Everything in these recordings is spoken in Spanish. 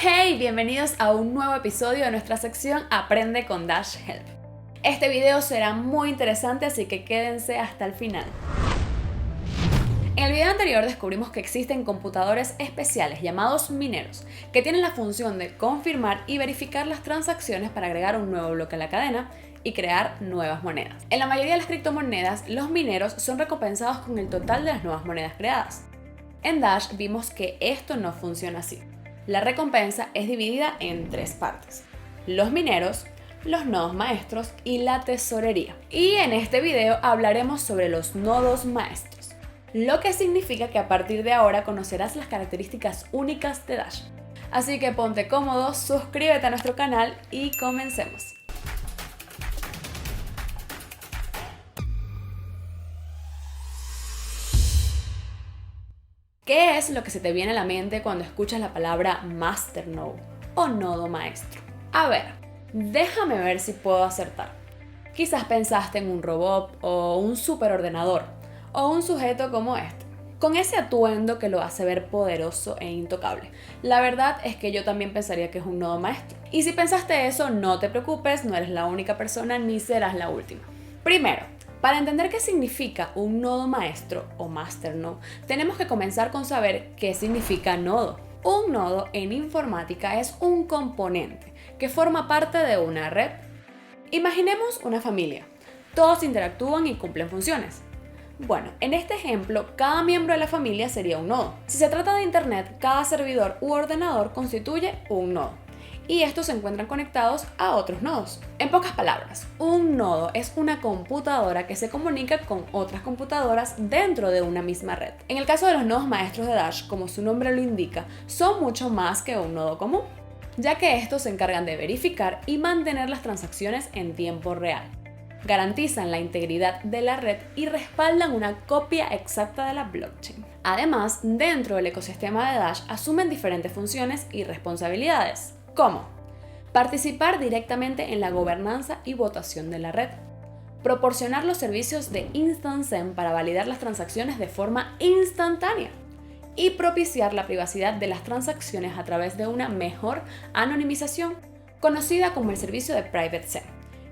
Hey, bienvenidos a un nuevo episodio de nuestra sección Aprende con Dash Help. Este video será muy interesante, así que quédense hasta el final. En el video anterior descubrimos que existen computadores especiales llamados mineros, que tienen la función de confirmar y verificar las transacciones para agregar un nuevo bloque a la cadena y crear nuevas monedas. En la mayoría de las criptomonedas, los mineros son recompensados con el total de las nuevas monedas creadas. En Dash vimos que esto no funciona así. La recompensa es dividida en tres partes: los mineros, los nodos maestros y la tesorería. Y en este video hablaremos sobre los nodos maestros, lo que significa que a partir de ahora conocerás las características únicas de Dash. Así que ponte cómodo, suscríbete a nuestro canal y comencemos. ¿Qué es lo que se te viene a la mente cuando escuchas la palabra masternode o nodo maestro? A ver, déjame ver si puedo acertar. Quizás pensaste en un robot o un superordenador o un sujeto como este, con ese atuendo que lo hace ver poderoso e intocable. La verdad es que yo también pensaría que es un nodo maestro. Y si pensaste eso, no te preocupes, no eres la única persona ni serás la última. Primero, para entender qué significa un nodo maestro o masternode, tenemos que comenzar con saber qué significa nodo. Un nodo en informática es un componente que forma parte de una red. Imaginemos una familia. Todos interactúan y cumplen funciones. Bueno, en este ejemplo, cada miembro de la familia sería un nodo. Si se trata de Internet, cada servidor u ordenador constituye un nodo, y estos se encuentran conectados a otros nodos. En pocas palabras, un nodo es una computadora que se comunica con otras computadoras dentro de una misma red. En el caso de los nodos maestros de Dash, como su nombre lo indica, son mucho más que un nodo común, ya que estos se encargan de verificar y mantener las transacciones en tiempo real. Garantizan la integridad de la red y respaldan una copia exacta de la blockchain. Además, dentro del ecosistema de Dash asumen diferentes funciones y responsabilidades, como participar directamente en la gobernanza y votación de la red, proporcionar los servicios de Instant Send para validar las transacciones de forma instantánea y propiciar la privacidad de las transacciones a través de una mejor anonimización, conocida como el servicio de Private Send,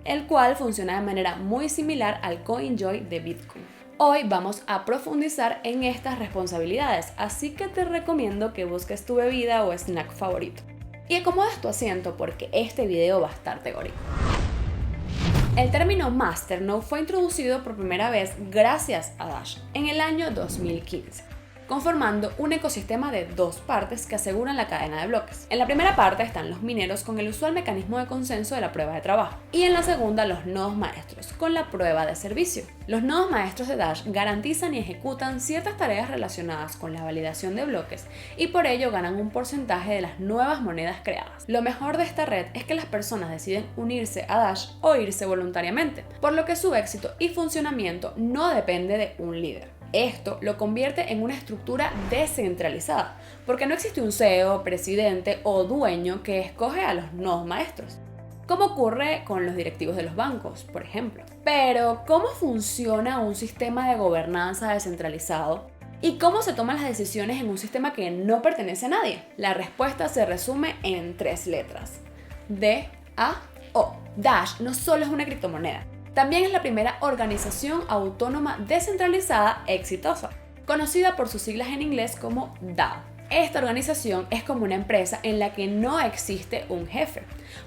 el cual funciona de manera muy similar al CoinJoy de Bitcoin. Hoy vamos a profundizar en estas responsabilidades, así que te recomiendo que busques tu bebida o snack favorito y acomodes tu asiento porque este video va a estar teórico. El término masternode fue introducido por primera vez gracias a Dash en el año 2015, conformando un ecosistema de dos partes que aseguran la cadena de bloques. En la primera parte están los mineros con el usual mecanismo de consenso de la prueba de trabajo, y en la segunda los nodos maestros con la prueba de servicio. Los nodos maestros de Dash garantizan y ejecutan ciertas tareas relacionadas con la validación de bloques y por ello ganan un porcentaje de las nuevas monedas creadas. Lo mejor de esta red es que las personas deciden unirse a Dash o irse voluntariamente, por lo que su éxito y funcionamiento no depende de un líder. Esto lo convierte en una estructura descentralizada, porque no existe un CEO, presidente o dueño que escoge a los nodos maestros, como ocurre con los directivos de los bancos, por ejemplo. Pero, ¿cómo funciona un sistema de gobernanza descentralizado? ¿Y cómo se toman las decisiones en un sistema que no pertenece a nadie? La respuesta se resume en tres letras: D-A-O. Dash no solo es una criptomoneda, también es la primera organización autónoma descentralizada exitosa, conocida por sus siglas en inglés como DAO. Esta organización es como una empresa en la que no existe un jefe.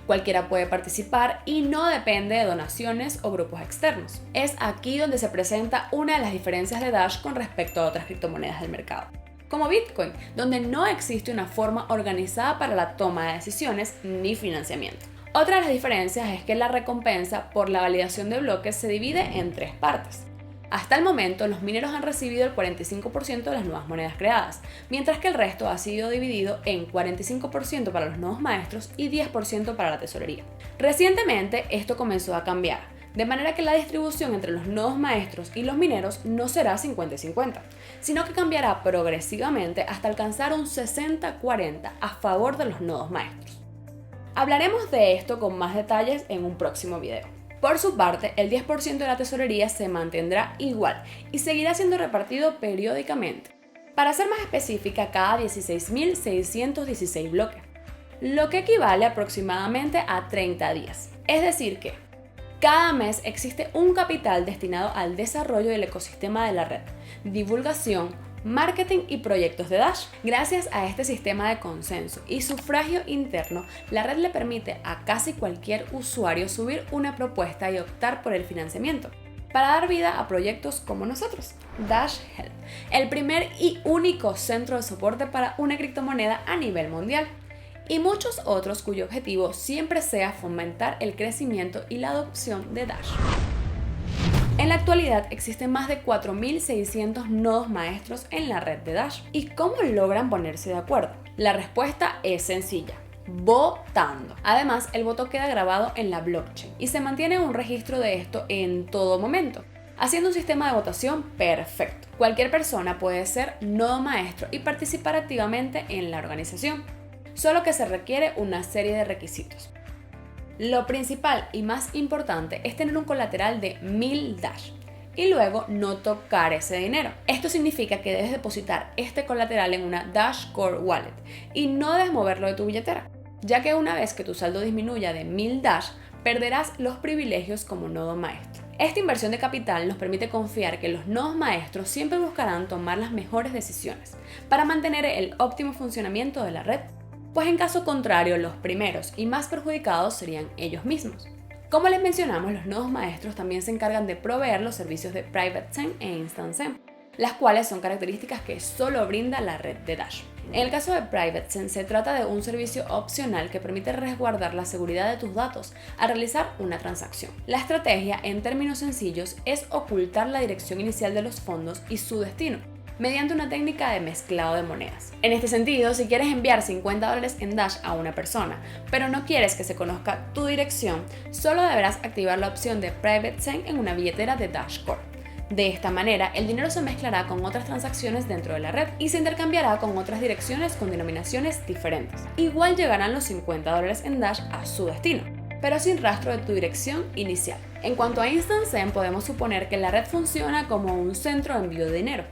Cualquiera puede participar y no depende de donaciones o grupos externos. Es aquí donde se presenta una de las diferencias de Dash con respecto a otras criptomonedas del mercado, como Bitcoin, donde no existe una forma organizada para la toma de decisiones ni financiamiento. Otra de las diferencias es que la recompensa por la validación de bloques se divide en tres partes. Hasta el momento, los mineros han recibido el 45% de las nuevas monedas creadas, mientras que el resto ha sido dividido en 45% para los nodos maestros y 10% para la tesorería. Recientemente, esto comenzó a cambiar, de manera que la distribución entre los nodos maestros y los mineros no será 50-50, sino que cambiará progresivamente hasta alcanzar un 60-40 a favor de los nodos maestros. Hablaremos de esto con más detalles en un próximo video. Por su parte, el 10% de la tesorería se mantendrá igual y seguirá siendo repartido periódicamente. Para ser más específica, cada 16.616 bloques. lo que equivale aproximadamente a 30 días. Es decir que cada mes existe un capital destinado al desarrollo del ecosistema de la red, divulgación, marketing y proyectos de Dash. Gracias a este sistema de consenso y sufragio interno, la red le permite a casi cualquier usuario subir una propuesta y optar por el financiamiento, para dar vida a proyectos como nosotros, Dash Help, el primer y único centro de soporte para una criptomoneda a nivel mundial, y muchos otros cuyo objetivo siempre sea fomentar el crecimiento y la adopción de Dash. En la actualidad existen más de 4.600 nodos maestros en la red de Dash. ¿Y cómo logran ponerse de acuerdo? La respuesta es sencilla: votando. Además, el voto queda grabado en la blockchain y se mantiene un registro de esto en todo momento, haciendo un sistema de votación perfecto. Cualquier persona puede ser nodo maestro y participar activamente en la organización, solo que se requiere una serie de requisitos. Lo principal y más importante es tener un colateral de 1000 Dash y luego no tocar ese dinero. Esto significa que debes depositar este colateral en una Dash Core Wallet y no debes moverlo de tu billetera, ya que una vez que tu saldo disminuya de 1000 Dash, perderás los privilegios como nodo maestro. Esta inversión de capital nos permite confiar que los nodos maestros siempre buscarán tomar las mejores decisiones para mantener el óptimo funcionamiento de la red, pues en caso contrario los primeros y más perjudicados serían ellos mismos. Como les mencionamos, los nodos maestros también se encargan de proveer los servicios de Private Zen e Instant Zen, las cuales son características que solo brinda la red de Dash. En el caso de Private Zen se trata de un servicio opcional que permite resguardar la seguridad de tus datos al realizar una transacción. La estrategia, en términos sencillos, es ocultar la dirección inicial de los fondos y su destino, mediante una técnica de mezclado de monedas. En este sentido, si quieres enviar $50 en Dash a una persona, pero no quieres que se conozca tu dirección, solo deberás activar la opción de Private Zen en una billetera de Dash Core. De esta manera, el dinero se mezclará con otras transacciones dentro de la red y se intercambiará con otras direcciones con denominaciones diferentes. Igual llegarán los $50 en Dash a su destino, pero sin rastro de tu dirección inicial. En cuanto a Instant Zen, podemos suponer que la red funciona como un centro de envío de dinero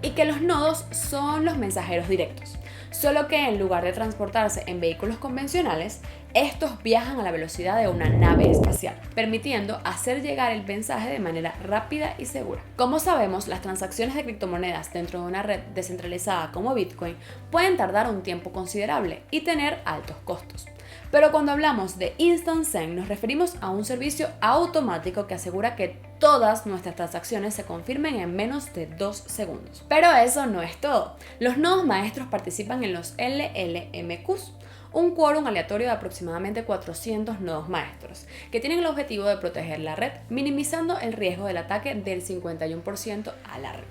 y que los nodos son los mensajeros directos, solo que en lugar de transportarse en vehículos convencionales, estos viajan a la velocidad de una nave espacial, permitiendo hacer llegar el mensaje de manera rápida y segura. Como sabemos, las transacciones de criptomonedas dentro de una red descentralizada como Bitcoin pueden tardar un tiempo considerable y tener altos costos. Pero cuando hablamos de Instant Zen nos referimos a un servicio automático que asegura que todas nuestras transacciones se confirmen en menos de 2 segundos. Pero eso no es todo. Los nodos maestros participan en los LLMQs, un quórum aleatorio de aproximadamente 400 nodos maestros, que tienen el objetivo de proteger la red, minimizando el riesgo del ataque del 51% a la red,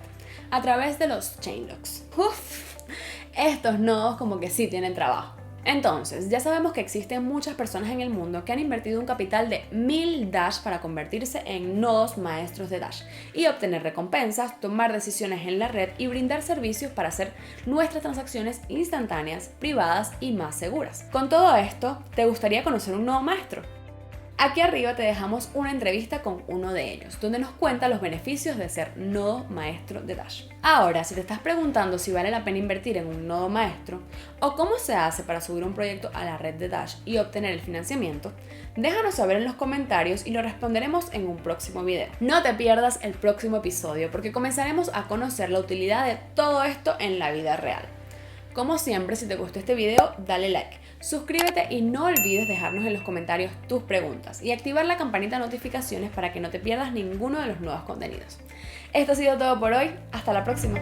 a través de los chain locks. Estos nodos como que sí tienen trabajo. Entonces, ya sabemos que existen muchas personas en el mundo que han invertido un capital de 1000 Dash para convertirse en nodos maestros de Dash y obtener recompensas, tomar decisiones en la red y brindar servicios para hacer nuestras transacciones instantáneas, privadas y más seguras. Con todo esto, ¿te gustaría conocer un nodo maestro? Aquí arriba te dejamos una entrevista con uno de ellos, donde nos cuenta los beneficios de ser nodo maestro de Dash. Ahora, si te estás preguntando si vale la pena invertir en un nodo maestro o cómo se hace para subir un proyecto a la red de Dash y obtener el financiamiento, déjanos saber en los comentarios y lo responderemos en un próximo video. No te pierdas el próximo episodio porque comenzaremos a conocer la utilidad de todo esto en la vida real. Como siempre, si te gustó este video, dale like, suscríbete y no olvides dejarnos en los comentarios tus preguntas y activar la campanita de notificaciones para que no te pierdas ninguno de los nuevos contenidos. Esto ha sido todo por hoy, hasta la próxima.